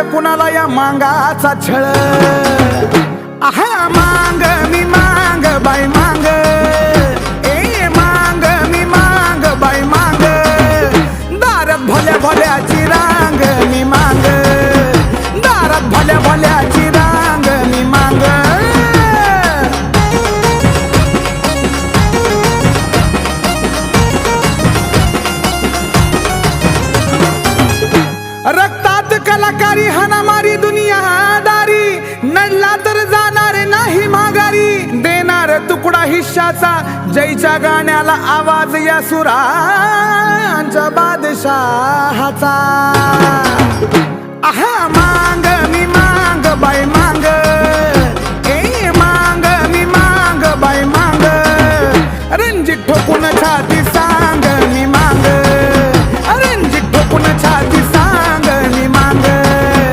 कुणाला या मांगाचा छळ आहा मांग मी मांग बाई मांग ए मांग मी मांग बाई मांग दारात भल्या भल्याची रांग मी मांग दारात भल्या भल्याची रांग मी मांग रक्तात कलाकारी हाणामारी दुनियादारी नडला तर जाणार नाही माघारी देणार तुकडा हिश्शाचा जयच्या गाण्याला आवाज या सुरांच्या बादशाहाचा